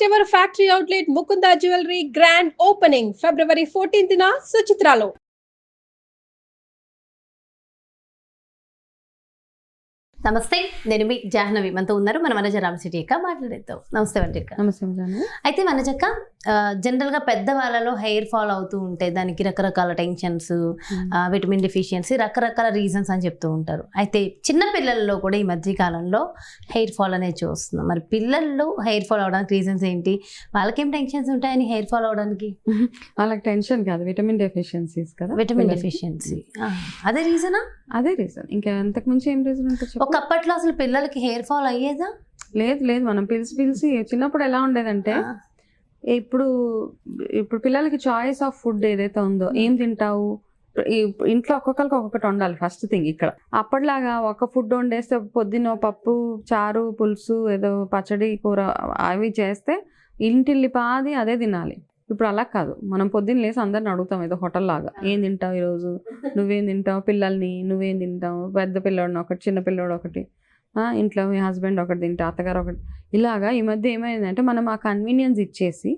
First ever factory outlet Mukunda jewellery grand opening ఫిబ్రవరి 14న సుచిత్రాలో. నమస్తే, నేను మీ జాహ్నవి. మనతో ఉన్నారు మన వనజ రామశెట్టి అక్క. మాట్లాడేద్దాం. నమస్తే వనజక్క. నమస్తే. అయితే వనజక్క, జనరల్గా పెద్దవాళ్ళలో హెయిర్ ఫాల్ అవుతూ ఉంటే దానికి రకరకాల టెన్షన్స్, విటమిన్ డెఫిషియన్సీ, రకరకాల రీజన్స్ అని చెప్తూ ఉంటారు. అయితే చిన్న పిల్లల్లో కూడా ఈ మధ్య కాలంలో హెయిర్ ఫాల్ అనేది చూస్తున్నాం. మరి పిల్లల్లో హెయిర్ ఫాల్ అవడానికి రీజన్స్ ఏంటి? వాళ్ళకేం టెన్షన్స్ ఉంటాయని హెయిర్ ఫాల్ అవడానికి? వాళ్ళకి టెన్షన్ కాదు, విటమిన్ డెఫిషియన్సీస్ కదా. విటమిన్ డెఫిషియన్సీ అదే రీజనా? అదే రీజన్. ఇంకా అంతకు మించి ఏం రీజన్ ఉంటుంది? ఒకప్పట్లో అసలు పిల్లలకి హెయిర్ ఫాల్ అయ్యేదా? లేదు. మనం పిలిచి చిన్నప్పుడు ఎలా ఉండేదంటే, ఇప్పుడు పిల్లలకి చాయిస్ ఆఫ్ ఫుడ్ ఏదైతే ఉందో, ఏం తింటావు, ఇంట్లో ఒక్కొక్కరికి ఒక్కొక్కటి వండాలి ఫస్ట్ థింగ్. ఇక్కడ అప్పటిలాగా ఒక ఫుడ్ వండేస్తే పొద్దున్న పప్పు, చారు, పులుసు, ఏదో పచ్చడి, కూర అవి చేస్తే ఇంటిల్లిపాది అదే తినాలి. ఇప్పుడు అలా కాదు. మనం పొద్దున్న లేసి అందరిని అడుగుతాం, ఏదో హోటల్ లాగా, ఏం తింటావు ఈరోజు, నువ్వేం తింటావు, పిల్లల్ని నువ్వేం తింటావు, పెద్ద పిల్లోడిని ఒకటి, చిన్న పిల్లోడు ఒకటి, ఇంట్లో మీ హస్బెండ్ ఒకటి తింటా, అత్తగారు ఒకటి. ఇలాగా ఈ మధ్య ఏమైందంటే, మనం ఆ కన్వీనియన్స్ ఇచ్చేసి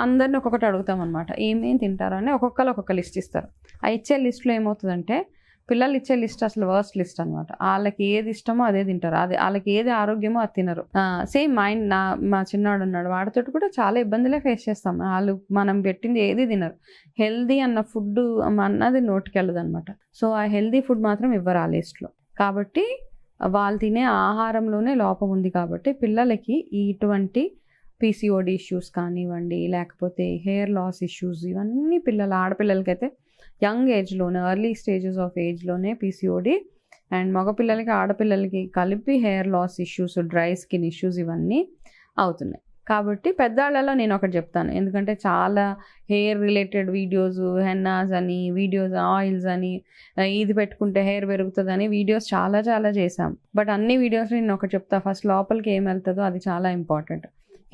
అందరిని ఒక్కొక్కటి అడుగుతాం అనమాట. ఏమేం తింటారు అని ఒక్కొక్కరు ఒక్కొక్క లిస్ట్ ఇస్తారు. ఆ ఇచ్చే లిస్ట్లో ఏమవుతుందంటే, పిల్లలు ఇచ్చే లిస్ట్ అసలు వర్స్ట్ లిస్ట్ అనమాట. వాళ్ళకి ఏది ఇష్టమో అదే తింటారు, అదే వాళ్ళకి ఏది ఆరోగ్యమో అది తినరు. సేమ్ మా చిన్నవాడు ఉన్నాడు, వాడితో కూడా చాలా ఇబ్బందులే ఫేస్ చేస్తాం. వాళ్ళు మనం పెట్టింది ఏది తినరు. హెల్దీ అన్న ఫుడ్ అన్నది నోటికి వెళ్ళదు అనమాట. సో ఆ హెల్దీ ఫుడ్ మాత్రం ఇవ్వరు ఆ లిస్ట్లో. కాబట్టి వాళ్ళు తినే ఆహారంలోనే లోపం ఉంది. కాబట్టి పిల్లలకి ఇటువంటి పీసీఓడి ఇష్యూస్ కానివ్వండి, లేకపోతే హెయిర్ లాస్ ఇష్యూస్, ఇవన్నీ ఆడపిల్లలకైతే యంగ్ ఏజ్లోనే, ఎర్లీ స్టేజెస్ ఆఫ్ ఏజ్లోనే పీసీఓడి, అండ్ మగపిల్లలకి ఆడపిల్లలకి కలిపి hair loss issues, dry skin issues ఇవన్నీ అవుతున్నాయి. కాబట్టి పెద్దవాళ్ళలో నేను ఒకటి చెప్తాను, ఎందుకంటే చాలా హెయిర్ రిలేటెడ్ వీడియోస్, హెన్నాస్ అని వీడియోస్, ఆయిల్స్ అని, ఇది పెట్టుకుంటే హెయిర్ పెరుగుతుందని వీడియోస్ చాలా చేశాం. బట్ అన్ని వీడియోస్ నేను ఒకటి చెప్తా, ఫస్ట్ లోపలికి ఏం వెళ్తుందో అది చాలా ఇంపార్టెంట్.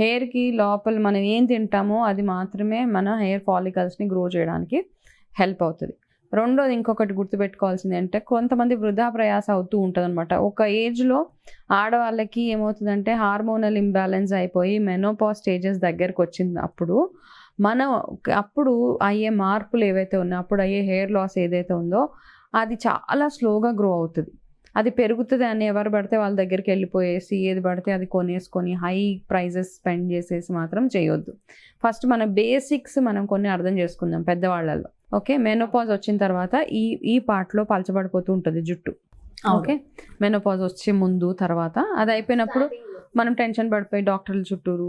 హెయిర్కి లోపల మనం ఏం తింటామో అది మాత్రమే మన హెయిర్ ఫాలికల్స్ని గ్రో చేయడానికి హెల్ప్ అవుతుంది. రెండోది ఇంకొకటి గుర్తుపెట్టుకోవాల్సింది అంటే, కొంతమంది వృధా ప్రయాస అవుతూ ఉంటుంది అనమాట. ఒక ఏజ్లో ఆడవాళ్ళకి ఏమవుతుందంటే, హార్మోనల్ ఇంబ్యాలెన్స్ అయిపోయి మెనోపాజ్ స్టేజెస్ దగ్గరకు వచ్చింది. అప్పుడు అయ్యే మార్పులు ఏవైతే ఉన్నాయో, అప్పుడు అయ్యే హెయిర్ లాస్ ఏదైతే ఉందో అది చాలా స్లోగా గ్రో అవుతుంది. అది పెరుగుతుంది అని ఎవరు పడితే వాళ్ళ దగ్గరికి వెళ్ళిపోయేసి ఏది పడితే అది కొనేసుకొని హై ప్రైజెస్ స్పెండ్ చేసేసి మాత్రం చేయొద్దు. ఫస్ట్ మన బేసిక్స్ మనం కొన్ని అర్థం చేసుకుందాం పెద్దవాళ్ళలో. ఓకే, మెనోపాజ్ వచ్చిన తర్వాత ఈ పార్ట్లో పలచబడిపోతూ ఉంటుంది జుట్టు. ఓకే, మెనోపాజ్ వచ్చే ముందు తర్వాత అది అయిపోయినప్పుడు మనం టెన్షన్ పడిపోయి డాక్టర్ల చుట్టూరు,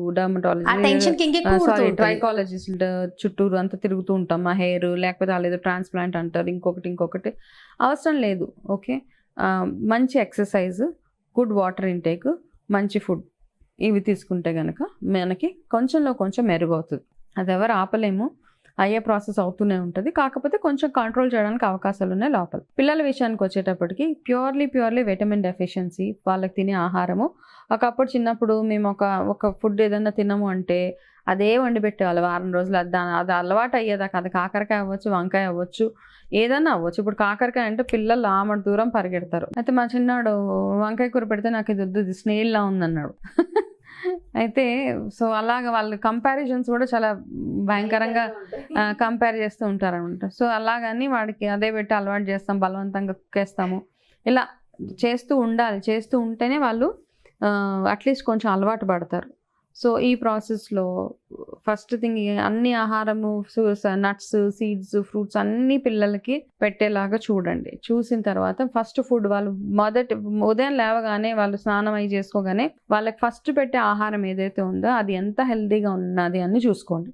ట్రైకాలజిస్ట్ చుట్టూరు అంతా తిరుగుతూ ఉంటాం. మా హెయిర్ లేకపోతే వాళ్ళు ట్రాన్స్ప్లాంట్ అంటారు, ఇంకొకటి అవసరం లేదు. ఓకే, మంచి ఎక్సర్సైజ్, గుడ్ వాటర్ ఇంటేక్, మంచి ఫుడ్, ఇవి తీసుకుంటే కనుక మనకి కొంచెంలో కొంచెం మెరుగవుతుంది. అది ఎవరు ఆపలేము, అయ్యే ప్రాసెస్ అవుతూనే ఉంటుంది. కాకపోతే కొంచెం కంట్రోల్ చేయడానికి అవకాశాలు ఉన్నాయి లోపల. పిల్లల విషయానికి వచ్చేటప్పటికి ప్యూర్లీ విటమిన్ డెఫిషియన్సీ, వాళ్ళకి తినే ఆహారము. ఒకప్పుడు చిన్నప్పుడు మేము ఒక ఫుడ్ ఏదైనా తినము అంటే అదే వండి పెట్టేవాళ్ళు వారం రోజులు. అది అలవాటు అయ్యేదాకా, అది కాకరకాయ అవ్వచ్చు, వంకాయ అవ్వచ్చు, ఏదైనా అవ్వచ్చు. ఇప్పుడు కాకరకాయ అంటే పిల్లలు ఆమె దూరం పరిగెడతారు. అయితే మా చిన్నాడు వంకాయ కూర పెడితే నాకు ఇది వద్దు, ఇది స్నేల్లా ఉందన్నాడు. అయితే సో అలాగ వాళ్ళు కంపారిజన్స్ కూడా చాలా భయంకరంగా కంపేర్ చేస్తూ ఉంటారనమాట. సో అలాగని వాడికి అదే పెట్టి అలవాటు చేస్తాం, బలవంతంగా కుక్కేస్తాము. ఇలా చేస్తూ ఉండాలి. చేస్తూ ఉంటేనే వాళ్ళు అట్లీస్ట్ కొంచెం అలవాటు పడతారు. సో ఈ ప్రాసెస్లో ఫస్ట్ థింగ్, అన్ని ఆహారము, నట్స్, సీడ్స్, ఫ్రూట్స్ అన్ని పిల్లలకి పెట్టేలాగా చూడండి. చూసిన తర్వాత ఫస్ట్ ఫుడ్ వాళ్ళు ఉదయం లేవగానే వాళ్ళు స్నానం అయి చేసుకోగానే వాళ్ళకి ఫస్ట్ పెట్టే ఆహారం ఏదైతే ఉందో అది ఎంత హెల్తీగా ఉన్నది అని చూసుకోండి.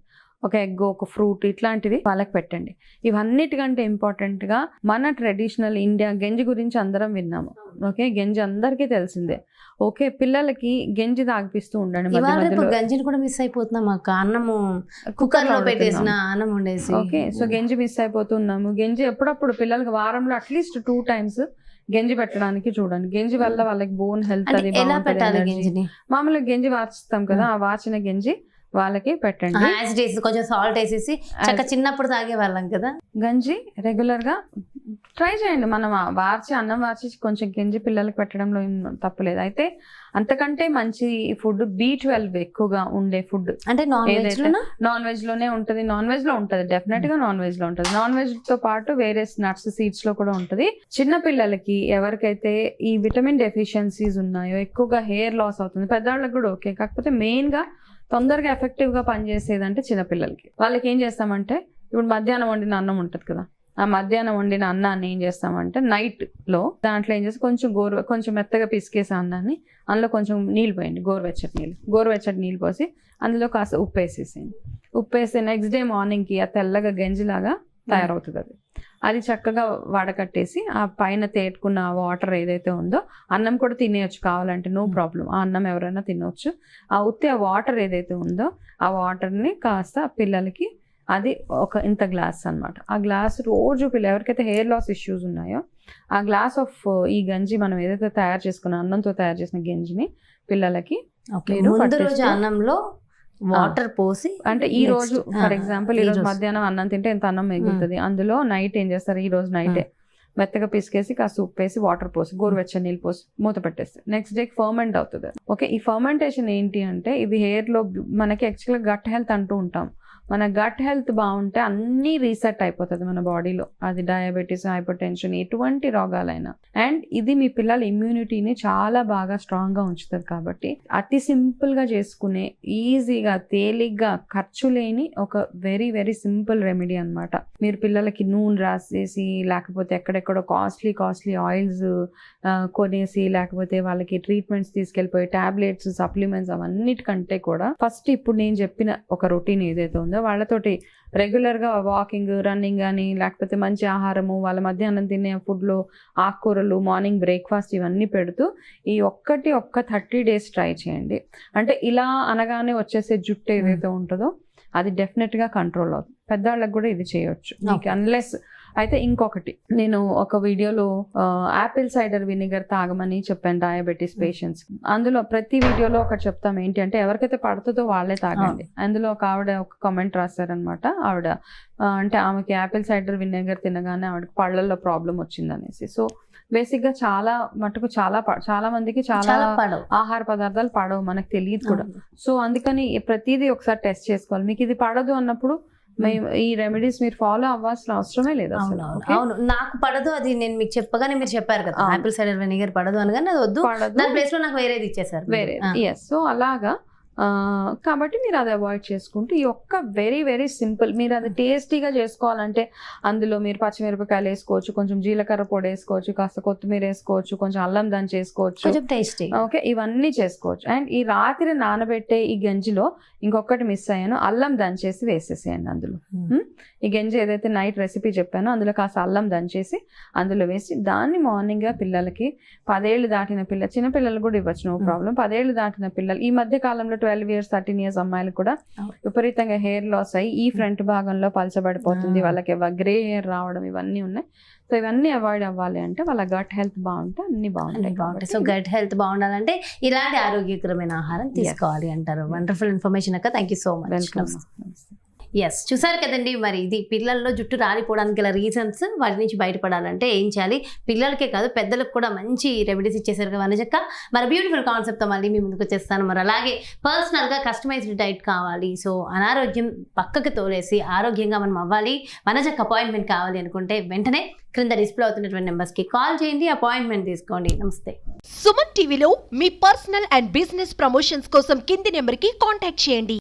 ఒక ఎగ్, ఒక ఫ్రూట్, ఇట్లాంటివి వాళ్ళకి పెట్టండి. ఇవన్నిటికంటే ఇంపార్టెంట్గా మన ట్రెడిషనల్ ఇండియా గంజి గురించి అందరం విన్నాము. ఓకే, గంజి అందరికీ తెలిసిందే. ఓకే, పిల్లలకి గంజి తాగిపిస్తూ ఉండండి. గంజిని కూడా మిస్ అయిపోతున్నాం అక్క, అన్నము కుక్కర్లో పెట్టేసిన అన్నం ఉండేసి. ఓకే, సో గంజి మిస్ అయిపోతున్నాము. గంజి ఎప్పుడప్పుడు పిల్లలకి వారంలో అట్లీస్ట్ 2 times గంజి పెట్టడానికి చూడండి. గంజి వల్ల వాళ్ళకి బోన్ హెల్త్ అది బాగుంటుంది. మామూలుగా గంజి వార్చుతాం కదా, ఆ వార్చిన గంజి వాళ్ళకి పెట్టండి. కొంచెం సాల్ట్ వేసేసి చిన్నప్పుడు తాగే వాళ్ళం కదా. గంజి రెగ్యులర్గా ట్రై చేయండి. మనం అన్నం వార్చి కొంచెం గంజి పిల్లలకి పెట్టడంలో ఏం తప్పులేదు. అయితే అంతకంటే మంచి ఫుడ్ B12 ఎక్కువగా ఉండే ఫుడ్ అంటే నాన్ వెజ్ లోనే ఉంటది. నాన్ వెజ్ లో ఉంటది, డెఫినెట్ గా నాన్ వెజ్ లో ఉంటది. నాన్ వెజ్ తో పాటు వేరే నట్స్, సీడ్స్ లో కూడా ఉంటది. చిన్న పిల్లలకి ఎవరికైతే ఈ విటమిన్ డెఫిషియన్సీస్ ఉన్నాయో, ఎక్కువగా హెయిర్ లాస్ అవుతుంది, పెద్దవాళ్ళకి కూడా ఓకే. కాకపోతే మెయిన్ గా తొందరగా ఎఫెక్టివ్ గా పనిచేసేదంటే చిన్నపిల్లలకి. వాళ్ళకి ఏం చేస్తామంటే, ఇప్పుడు మధ్యాహ్నం వండిన అన్నం ఉంటుంది కదా, ఆ మధ్యాహ్నం వండిన అన్నాన్ని ఏం చేస్తామంటే నైట్ లో దాంట్లో ఏం చేస్తే కొంచెం మెత్తగా పిసికేసి అన్నాన్ని అందులో కొంచెం నీళ్ళు పోయండి, గోరువెచ్చటి నీళ్ళు పోసి అందులో కాస్త ఉప్పు వేసేసేయండి. ఉప్పు వేస్తే నెక్స్ట్ డే మార్నింగ్ కి ఆ తెల్లగా గంజిలాగా తయారవుతుంది. అది చక్కగా వడకట్టేసి ఆ పైన తేటుకున్న వాటర్ ఏదైతే ఉందో, అన్నం కూడా తినేయచ్చు కావాలంటే, నో ప్రాబ్లం. ఆ అన్నం ఎవరైనా తినవచ్చు. ఆ వాటర్ ఏదైతే ఉందో ఆ వాటర్ని కాస్త పిల్లలకి, అది ఇంత గ్లాస్ అన్నమాట. ఆ గ్లాస్ రోజు ఎవరికైతే హెయిర్ లాస్ ఇష్యూస్ ఉన్నాయో ఆ గ్లాస్ ఆఫ్ ఈ గంజి, మనం ఏదైతే తయారు చేసుకున్న అన్నంతో తయారు చేసిన గంజిని పిల్లలకి ముందు రోజు అన్నంలో వాటర్ పోసి, అంటే ఈ రోజు ఫర్ ఎగ్జాంపుల్ ఈ రోజు మధ్యాహ్నం అన్నం తింటే ఎంత అన్నం మిగులుతుంది, అందులో నైట్ ఏం చేస్తారు, ఈ రోజు నైటే మెత్తగా పిసికేసి కాస్త ఉప్పు వేసి వాటర్ పోసి గోరువెచ్చని నీళ్ళు పోసి మూత పెట్టేస్తే నెక్స్ట్ డే ఫర్మెంట్ అవుతుంది. ఓకే, ఈ ఫర్మెంటేషన్ ఏంటి అంటే, ఇది హెయిర్ లో మనకి యాక్చువల్గా గట్ హెల్త్ అంటూ ఉంటాం. మన గట్ హెల్త్ బాగుంటే అన్నీ రీసెట్ అయిపోతుంది మన బాడీలో. అది డయాబెటీస్, హైపర్ టెన్షన్, ఎటువంటి రోగాలైనా. అండ్ ఇది మీ పిల్లల ఇమ్యూనిటీని చాలా బాగా స్ట్రాంగ్ గా ఉంచుతుంది. కాబట్టి అతి సింపుల్ గా చేసుకునే, ఈజీగా, తేలిగ్గా, ఖర్చు లేని ఒక వెరీ వెరీ సింపుల్ రెమెడీ అన్నమాట. మీరు పిల్లలకి నూనె రాసేసి, లేకపోతే ఎక్కడెక్కడో కాస్ట్లీ ఆయిల్స్ కొనేసి, లేకపోతే వాళ్ళకి ట్రీట్మెంట్స్ తీసుకెళ్ళిపోయి టాబ్లెట్స్, సప్లిమెంట్స్, అవన్నిటికంటే కూడా ఫస్ట్ ఇప్పుడు నేను చెప్పిన ఒక రొటీన్ ఏదైతే ఉందో, వాళ్ళతోటి రెగ్యులర్గా వాకింగ్, రన్నింగ్ కానీ, లేకపోతే మంచి ఆహారము, వాళ్ళ మధ్యాహ్నం తినే ఫుడ్లో ఆకుకూరలు, మార్నింగ్ బ్రేక్ఫాస్ట్, ఇవన్నీ పెడుతూ ఈ ఒక్క 30 days ట్రై చేయండి. అంటే ఇలా అనగానే వచ్చేసే జుట్టు ఏదైతే ఉంటుందో అది డెఫినెట్గా కంట్రోల్ అవుతుంది. పెద్దవాళ్ళకి కూడా ఇది చేయొచ్చు మీకు, అన్లెస్. అయితే ఇంకొకటి, నేను ఒక వీడియోలో యాపిల్ సైడర్ వినిగర్ తాగమని చెప్పాను డయాబెటీస్ పేషెంట్స్. అందులో ప్రతి వీడియోలో ఒకటి చెప్తాం, ఏంటి అంటే ఎవరికైతే పడుతుందో వాళ్ళే తాగండి. అందులో ఒక ఆవిడ ఒక కామెంట్ రాశారనమాట. ఆవిడ అంటే ఆమెకి యాపిల్ సైడర్ వినిగర్ తినగానే ఆవిడకి పళ్ళల్లో ప్రాబ్లం వచ్చిందనేసి. సో బేసిక్ గా చాలా మటుకు చాలా మందికి చాలా ఆహార పదార్థాలు పడవు, మనకు తెలియదు కూడా. సో అందుకని ప్రతిదీ ఒకసారి టెస్ట్ చేసుకోవాలి. మీకు ఇది పడదు అన్నప్పుడు ఈ రెమెడీస్ మీరు ఫాలో అవ్వాల్సిన అవసరమే లేదు. అవును, నాకు పడదు, అది నేను మీకు చెప్పగానే మీరు చెప్పారు కదా, ఆపిల్ సైడర్ వెనిగర్ పడదు అనగానే అది వద్దు, దాని ప్లేస్ లో నాకు వేరేది ఇచ్చేసారు. సో అలాగా కాబట్టి మీరు అది అవాయిడ్ చేసుకుంటూ ఈ ఒక్క వెరీ వెరీ సింపుల్, మీరు అది టేస్టీగా చేసుకోవాలంటే అందులో మీరు పచ్చిమిరపకాయలు వేసుకోవచ్చు, కొంచెం జీలకర్ర పొడి వేసుకోవచ్చు, కాస్త కొత్తిమీర వేసుకోవచ్చు, కొంచెం అల్లం దంచి వేసుకోవచ్చు, టేస్టీ. ఓకే, ఇవన్నీ చేసుకోవచ్చు. అండ్ ఈ రాత్రి నానబెట్టే ఈ గంజిలో ఇంకొకటి మిస్ అయ్యాను, అల్లం దంచేసి వేసేసేయండి అందులో. ఈ గంజి ఏదైతే నైట్ రెసిపీ చెప్పానో అందులో కాస్త అల్లం దంచేసి అందులో వేసి, దాన్ని మార్నింగ్ గా పిల్లలకి 10 ఏళ్ళు దాటిన చిన్న పిల్లలు కూడా ఇవ్వచ్చు, నో ప్రాబ్లం. 10 ఏళ్ళు దాటిన పిల్లలు, ఈ మధ్య కాలంలో 12 years 13 years అమ్మాయిలు కూడా విపరీతంగా హెయిర్ లాస్ అయ్యి ఈ ఫ్రంట్ భాగంలో పలచబడిపోతుంది, వాళ్ళకి గ్రే హెయిర్ రావడం, ఇవన్నీ ఉన్నాయి. సో ఇవన్నీ అవాయిడ్ అవ్వాలి అంటే వాళ్ళ గట్ హెల్త్ బాగుంటే అన్ని బాగుంటాయి. సో గట్ హెల్త్ బాగుండాలంటే ఇలాంటి ఆరోగ్యకరమైన ఆహారం తీసుకోవాలి అంటారు. వండర్ఫుల్ ఇన్ఫర్మేషన్ అక్క, thank you so much. Yes, చూసారు కదండి, మరి ఇది పిల్లల్లో జుట్టు రాలిపోవడానికి గల రీజన్స్. వాటి నుంచి బయటపడాలంటే ఏం చేయాలి, పిల్లలకే కాదు పెద్దలకు కూడా మంచి రెమెడీస్ ఇచ్చేసారు కదా వనజక్క. మరి బ్యూటిఫుల్ కాన్సెప్ట్తో మళ్ళీ మీ ముందుకు వచ్చేస్తాను. మరి అలాగే పర్సనల్గా కస్టమైజ్డ్ డైట్ కావాలి, సో అనారోగ్యం పక్కకు తోలేసి ఆరోగ్యంగా మనం అవ్వాలి, వనజక్క అపాయింట్మెంట్ కావాలి అనుకుంటే వెంటనే క్రింద డిస్ప్లే అవుతున్నటువంటి నెంబర్స్కి కాల్ చేయండి, అపాయింట్మెంట్ తీసుకోండి. నమస్తే. సుమన్ టీవీలో మీ పర్సనల్ అండ్ బిజినెస్ ప్రమోషన్స్ కోసం కింది నెంబర్కి కాంటాక్ట్ చేయండి.